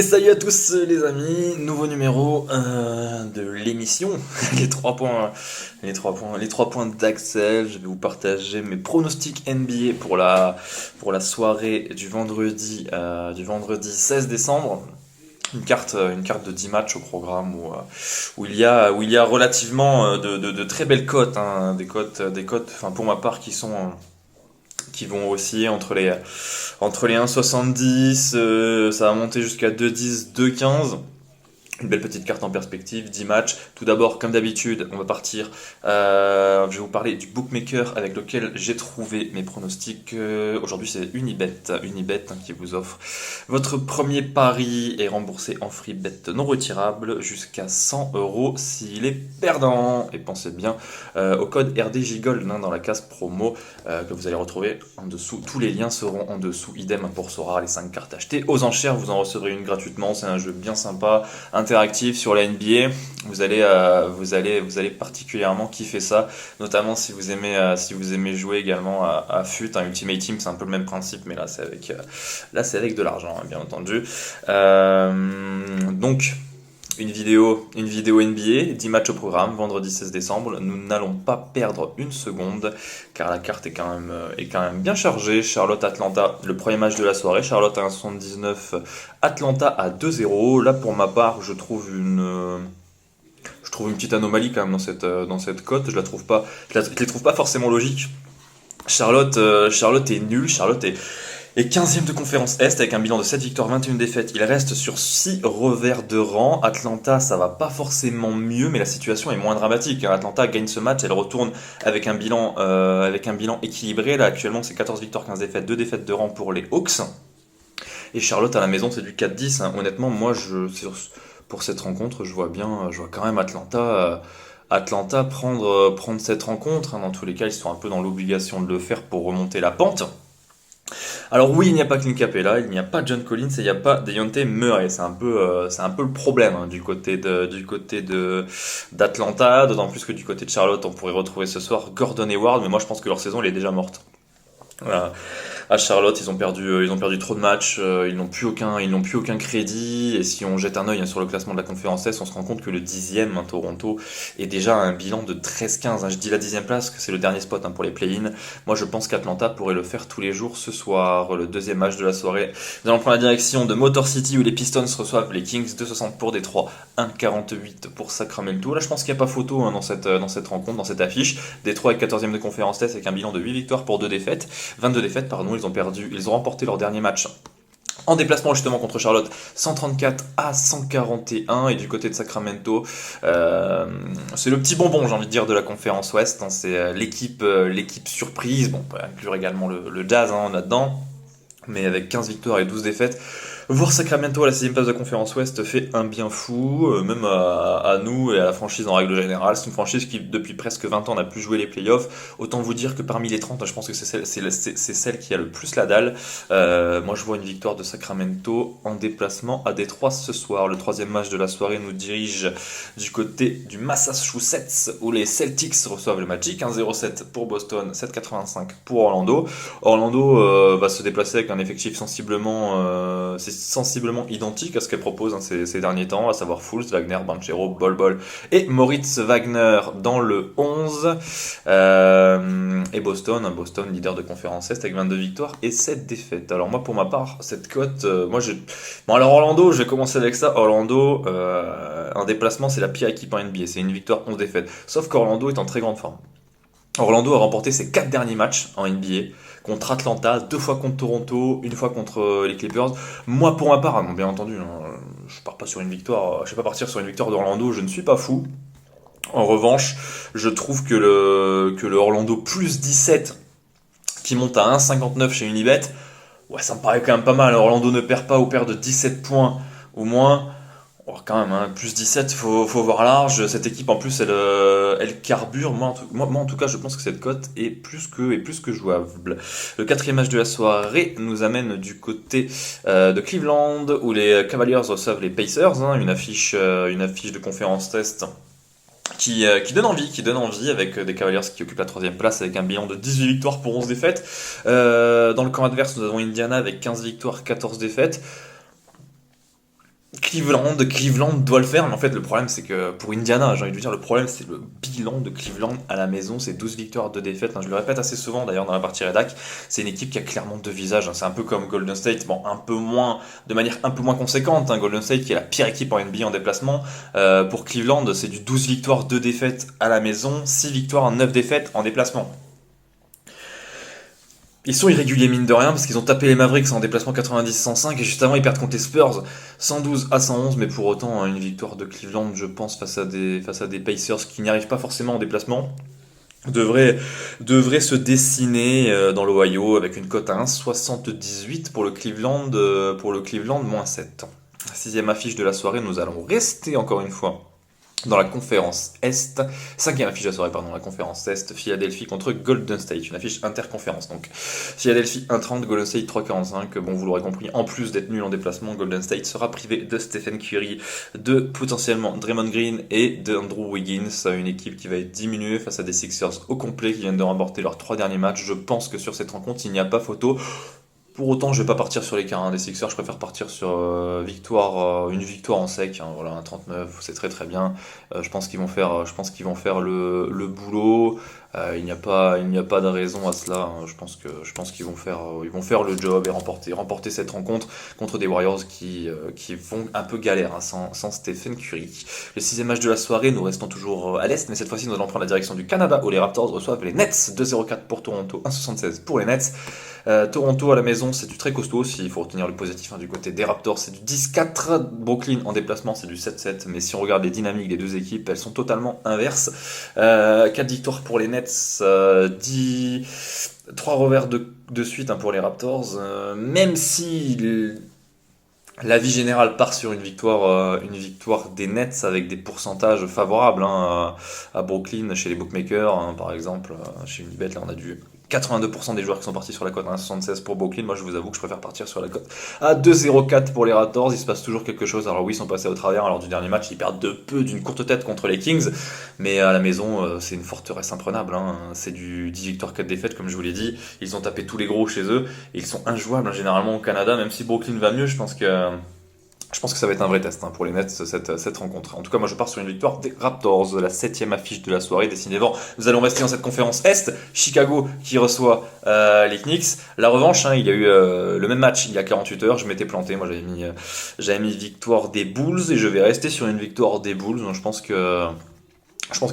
Et salut à tous les amis, nouveau numéro de l'émission, les trois points d'Axel. Je vais vous partager mes pronostics NBA pour la soirée du vendredi 16 décembre. Une carte de 10 matchs au programme où il y a relativement de très belles cotes, hein, des cotes, enfin pour ma part qui vont osciller entre les 1,70, ça va monter jusqu'à 2,10, 2,15. Une belle petite carte en perspective, 10 matchs. Tout d'abord, comme d'habitude, on va partir. Je vais vous parler du bookmaker avec lequel j'ai trouvé mes pronostics. Aujourd'hui, c'est Unibet hein, qui vous offre votre premier pari est remboursé en free bet non retirable jusqu'à 100 euros s'il est perdant. Et pensez bien au code RDJGOLD hein, dans la case promo que vous allez retrouver en dessous. Tous les liens seront en dessous. Idem pour Sora, les 5 cartes achetées aux enchères. Vous en recevrez une gratuitement. C'est un jeu bien sympa, interactif sur la NBA. Vous allez particulièrement kiffer ça, notamment si vous aimez jouer également à FUT, un Ultimate Team, c'est un peu le même principe, mais là c'est avec de l'argent, hein, bien entendu. Donc une vidéo NBA, 10 matchs au programme, vendredi 16 décembre. Nous n'allons pas perdre une seconde, car la carte est quand même bien chargée. Charlotte-Atlanta, le premier match de la soirée. Charlotte à 1,79, Atlanta à 2-0. Là, pour ma part, je trouve une petite anomalie quand même dans cette cote. Je les trouve pas forcément logiques. Charlotte est nulle. Charlotte est 15e de conférence Est avec un bilan de 7 victoires, 21 défaites. Il reste sur 6 revers de rang. Atlanta, ça va pas forcément mieux, mais la situation est moins dramatique, hein. Atlanta gagne ce match, elle retourne avec un bilan équilibré. Là, actuellement, c'est 14 victoires, 15 défaites, 2 défaites de rang pour les Hawks. Et Charlotte à la maison, c'est du 4-10, hein. Honnêtement, moi, pour cette rencontre, je vois quand même Atlanta prendre cette rencontre, hein. Dans tous les cas, ils sont un peu dans l'obligation de le faire pour remonter la pente. Alors oui, il n'y a pas Clint Capella, il n'y a pas John Collins et il n'y a pas Dejounte Murray. C'est un peu le problème hein, d'Atlanta, d'autant plus que du côté de Charlotte, on pourrait retrouver ce soir Gordon Hayward, mais moi je pense que leur saison elle est déjà morte. Voilà. À Charlotte, ils ont perdu trop de matchs, ils n'ont plus aucun crédit. Et si on jette un œil hein, sur le classement de la conférence Est, on se rend compte que le 10e, hein, Toronto, est déjà à un bilan de 13-15, hein. Je dis la 10e place, que c'est le dernier spot hein, pour les play-in. Moi, je pense qu'Atlanta pourrait le faire tous les jours ce soir, le deuxième match de la soirée. Nous allons prendre la direction de Motor City où les Pistons reçoivent les Kings, 2,60 pour Détroit, 1,48 pour Sacramento. Là, je pense qu'il n'y a pas photo hein, dans cette rencontre, dans cette affiche. Détroit est 14e de conférence Est avec un bilan de 8 victoires pour 22 défaites, pardon. Ils ont remporté leur dernier match en déplacement justement contre Charlotte, 134-141. Et du côté de Sacramento, c'est le petit bonbon, j'ai envie de dire, de la conférence Ouest, hein. C'est l'équipe surprise. Bon, on peut inclure également le Jazz hein, là-dedans, mais avec 15 victoires et 12 défaites. Voir Sacramento à la 6e place de la conférence Ouest fait un bien fou, même à nous et à la franchise en règle générale. C'est une franchise qui, depuis presque 20 ans, n'a plus joué les playoffs. Autant vous dire que parmi les 30, je pense que c'est celle qui a le plus la dalle. Moi, je vois une victoire de Sacramento en déplacement à Détroit ce soir. Le troisième match de la soirée nous dirige du côté du Massachusetts, où les Celtics reçoivent le Magic, 1,07 pour Boston, 7,85 pour Orlando. Orlando va se déplacer avec un effectif sensiblement identique à ce qu'elle propose hein, ces derniers temps, à savoir Fultz, Wagner, Banchero, Bol et Moritz Wagner dans le 11. Et Boston leader de conférence Est avec 22 victoires et 7 défaites. Alors moi pour ma part, cette cote, Bon alors Orlando, je vais commencer avec ça. Orlando, un déplacement, c'est la pire équipe en NBA, c'est une victoire, 11 défaites. Sauf qu'Orlando est en très grande forme. Orlando a remporté ses 4 derniers matchs en NBA contre Atlanta, 2 fois contre Toronto, une fois contre les Clippers. Moi, pour ma part, hein, bien entendu, hein, je pars pas sur une victoire, je vais pas partir sur une victoire d'Orlando, je ne suis pas fou. En revanche, je trouve que le Orlando plus 17 qui monte à 1,59 chez Unibet, ouais, ça me paraît quand même pas mal. Orlando ne perd pas ou perd de 17 points au moins. Oh, quand même, hein, plus 17, faut voir large. Cette équipe, en plus, elle carbure. Moi, en tout cas, je pense que cette cote est plus que jouable. Le quatrième match de la soirée nous amène du côté de Cleveland, où les Cavaliers reçoivent les Pacers, hein, une affiche de conférence test qui donne envie avec des Cavaliers qui occupent la troisième place avec un bilan de 18 victoires pour 11 défaites. Dans le camp adverse, nous avons Indiana avec 15 victoires, 14 défaites. Cleveland doit le faire, mais en fait le problème c'est que pour Indiana, j'ai envie de vous dire, le problème c'est le bilan de Cleveland à la maison, c'est 12 victoires, 2 défaites, hein, je le répète assez souvent d'ailleurs dans la partie rédac, c'est une équipe qui a clairement deux visages, hein, c'est un peu comme Golden State, bon un peu moins, de manière un peu moins conséquente, hein, Golden State qui est la pire équipe en NBA en déplacement, pour Cleveland c'est du 12 victoires, 2 défaites à la maison, 6 victoires, 9 défaites en déplacement. Ils sont irréguliers mine de rien parce qu'ils ont tapé les Mavericks en déplacement 90-105 et juste avant ils perdent contre les Spurs 112-111, mais pour autant une victoire de Cleveland je pense face à des Pacers qui n'y arrivent pas forcément en déplacement devrait, devrait se dessiner dans l'Ohio avec une cote à 1,78 pour le Cleveland -7. Sixième affiche de la soirée, nous allons rester encore une fois dans la conférence Est, cinquième affiche de la soirée, pardon, la conférence Est, Philadelphie contre Golden State, une affiche interconférence. Donc, Philadelphie 1,30, Golden State 3,45. Bon, vous l'aurez compris, en plus d'être nul en déplacement, Golden State sera privé de Stephen Curry, de potentiellement Draymond Green et d'Andrew Wiggins, une équipe qui va être diminuée face à des Sixers au complet qui viennent de remporter leurs 3 derniers matchs. Je pense que sur cette rencontre, il n'y a pas photo. Pour autant, je vais pas partir sur les carins des Sixers, je préfère partir sur une victoire en sec, hein, voilà, un 39, c'est très très bien. Je pense qu'ils vont faire le boulot. Il n'y a pas de raison à cela, hein. Je pense qu'ils vont faire le job et remporter cette rencontre contre des Warriors qui vont un peu galère, hein, sans Stephen Curry. Le sixième match de la soirée, nous restons toujours à l'Est, mais cette fois-ci nous allons prendre la direction du Canada où les Raptors reçoivent les Nets, 2,04 pour Toronto, 1,76 pour les Nets. Toronto à la maison, c'est du très costaud aussi, il faut retenir le positif, hein, du côté des Raptors, c'est du 10-4. Brooklyn en déplacement, c'est du 7-7. Mais si on regarde les dynamiques des deux équipes, elles sont totalement inverses. 4 victoires pour les Nets, 3 revers de suite, hein, pour les Raptors. Même si l'avis général part sur une victoire des Nets avec des pourcentages favorables, hein, à Brooklyn chez les bookmakers, hein, par exemple, chez Unibet, là on a du 82% des joueurs qui sont partis sur la cote à 1,76 pour Brooklyn. Moi je vous avoue que je préfère partir sur la cote à 2,04 pour les Raptors. Il se passe toujours quelque chose. Alors oui, ils sont passés au travers lors du dernier match, ils perdent de peu d'une courte tête contre les Kings, mais à la maison c'est une forteresse imprenable, hein. C'est du 10 victoires, 4 défaites comme je vous l'ai dit. Ils ont tapé tous les gros chez eux et ils sont injouables, hein, généralement au Canada. Même si Brooklyn va mieux, je pense que ça va être un vrai test, hein, pour les Nets, cette rencontre. En tout cas, moi je pars sur une victoire des Raptors, la septième affiche de la soirée. Décidément, nous allons rester dans cette conférence Est. Chicago qui reçoit les Knicks. La revanche, hein, il y a eu le même match il y a 48 heures. Je m'étais planté, moi j'avais mis victoire des Bulls et je vais rester sur une victoire des Bulls. Donc, je pense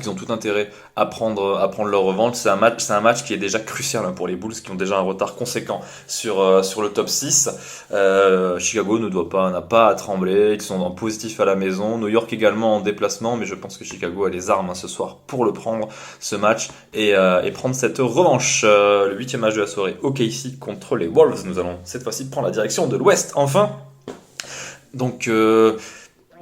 qu'ils ont tout intérêt à prendre leur revanche. C'est un match qui est déjà crucial, hein, pour les Bulls qui ont déjà un retard conséquent sur le top 6. Chicago n'a pas à trembler. Ils sont en positif à la maison. New York également en déplacement, mais je pense que Chicago a les armes, hein, ce soir pour le prendre, ce match, et prendre cette revanche. Le huitième match de la soirée, OKC contre les Wolves. Nous allons cette fois-ci prendre la direction de l'Ouest, enfin. Donc,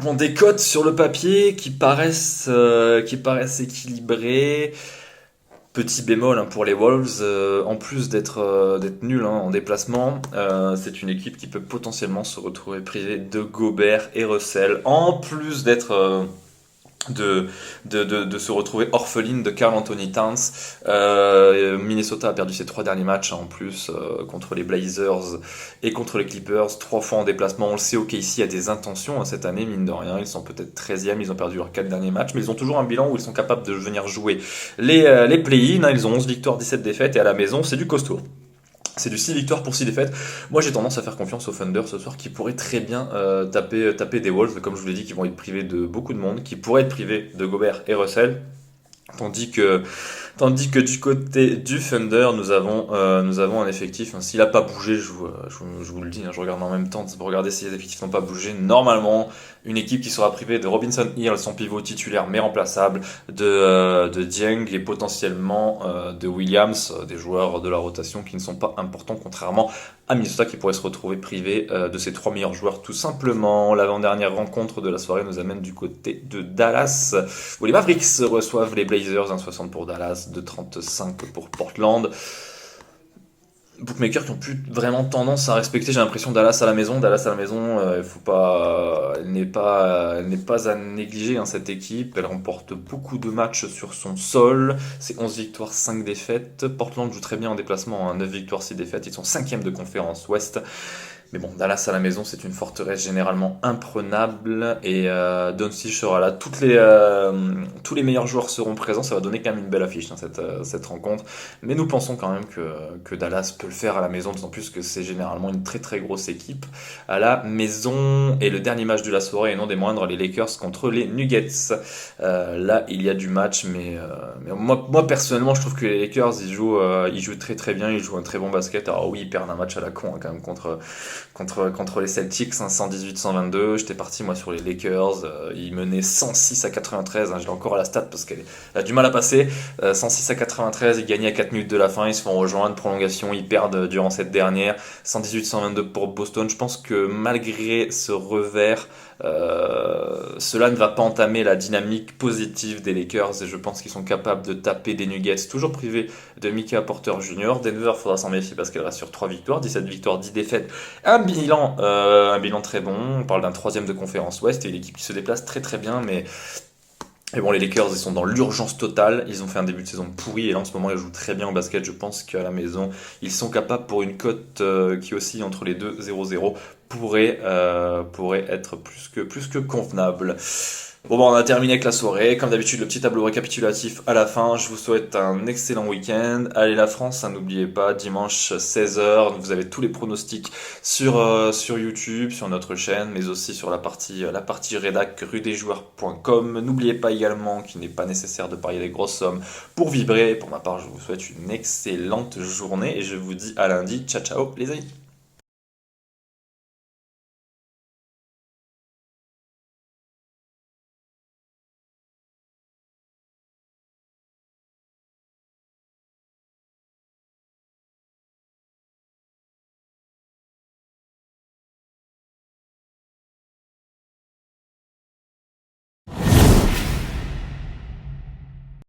bon, des cotes sur le papier qui paraissent équilibrées. Petit bémol, hein, pour les Wolves, en plus d'être nul, hein, en déplacement, c'est une équipe qui peut potentiellement se retrouver privée de Gobert et Russell, en plus de, de se retrouver orpheline de Karl Anthony Towns. Minnesota a perdu ses 3 derniers matchs, hein, en plus, contre les Blazers et contre les Clippers, 3 fois en déplacement. On le sait, OKC a des intentions, hein, cette année, mine de rien. Ils sont peut-être 13e, ils ont perdu leurs 4 derniers matchs, mais ils ont toujours un bilan où ils sont capables de venir jouer les play-in, hein. Ils ont 11 victoires, 17 défaites, et à la maison, c'est du costaud. C'est du 6 victoires pour 6 défaites. Moi j'ai tendance à faire confiance au Thunder ce soir, qui pourrait très bien taper des Wolves, comme je vous l'ai dit, qui vont être privés de beaucoup de monde, qui pourraient être privés de Gobert et Russell. Tandis que, tandis que du côté du Thunder, nous avons un effectif, hein, s'il n'a pas bougé, je vous le dis, hein, je regarde en même temps pour regarder si les effectifs n'ont pas bougé. Normalement, une équipe qui sera privée de Robinson Hill, son pivot titulaire mais remplaçable, de Dieng et potentiellement de Williams, des joueurs de la rotation qui ne sont pas importants, contrairement à Minnesota qui pourrait se retrouver privé de ses 3 meilleurs joueurs tout simplement. L'avant-dernière rencontre de la soirée nous amène du côté de Dallas, où les Mavericks reçoivent les Blazers, 1,60 pour Dallas, 2,35 pour Portland. Bookmakers qui ont plus vraiment tendance à respecter, j'ai l'impression, Dallas à la maison. Elle n'est pas à négliger, hein, cette équipe. Elle remporte beaucoup de matchs sur son sol. C'est 11 victoires, 5 défaites. Portland joue très bien en déplacement, hein, 9 victoires, 6 défaites. Ils sont 5e de conférence Ouest. Mais bon, Dallas à la maison, c'est une forteresse généralement imprenable et Doncic sera là. Tous les meilleurs joueurs seront présents. Ça va donner quand même une belle affiche hein, cette rencontre. Mais nous pensons quand même que Dallas peut le faire à la maison, d'autant plus que c'est généralement une très très grosse équipe à la maison. Et le dernier match de la soirée, et non des moindres, les Lakers contre les Nuggets. Là, il y a du match, mais moi personnellement, je trouve que les Lakers, ils jouent très très bien, ils jouent un très bon basket. Alors oui, ils perdent un match à la con hein, quand même contre les Celtics, hein, 118-122. J'étais parti moi sur les Lakers, ils menaient 106 à 93, hein, je l'ai encore à la stat parce qu'elle a du mal à passer. 106 à 93, ils gagnaient à 4 minutes de la fin, ils se font rejoindre, prolongation, ils perdent durant cette dernière. 118-122 pour Boston. Je pense que malgré ce revers, cela ne va pas entamer la dynamique positive des Lakers et je pense qu'ils sont capables de taper des Nuggets, toujours privés de Michael Porter Jr. Denver, faudra s'en méfier parce qu'elle reste sur 3 victoires, 17 victoires, 10 défaites, un bilan très bon. On parle d'un troisième de conférence Ouest et une équipe qui se déplace très très bien, mais bon, les Lakers, ils sont dans l'urgence totale. Ils ont fait un début de saison pourri et là, en ce moment, ils jouent très bien au basket. Je pense qu'à la maison, ils sont capables pour une cote qui oscille entre les deux, 0-0, pourrait être plus que convenable. Bon, bah, on a terminé avec la soirée. Comme d'habitude, le petit tableau récapitulatif à la fin. Je vous souhaite un excellent week-end. Allez la France, hein, n'oubliez pas, dimanche 16h, vous avez tous les pronostics sur YouTube, sur notre chaîne, mais aussi sur la partie rédac rudesjoueurs.com. N'oubliez pas également qu'il n'est pas nécessaire de parier des grosses sommes pour vibrer. Pour ma part, je vous souhaite une excellente journée et je vous dis à lundi. Ciao, ciao les amis.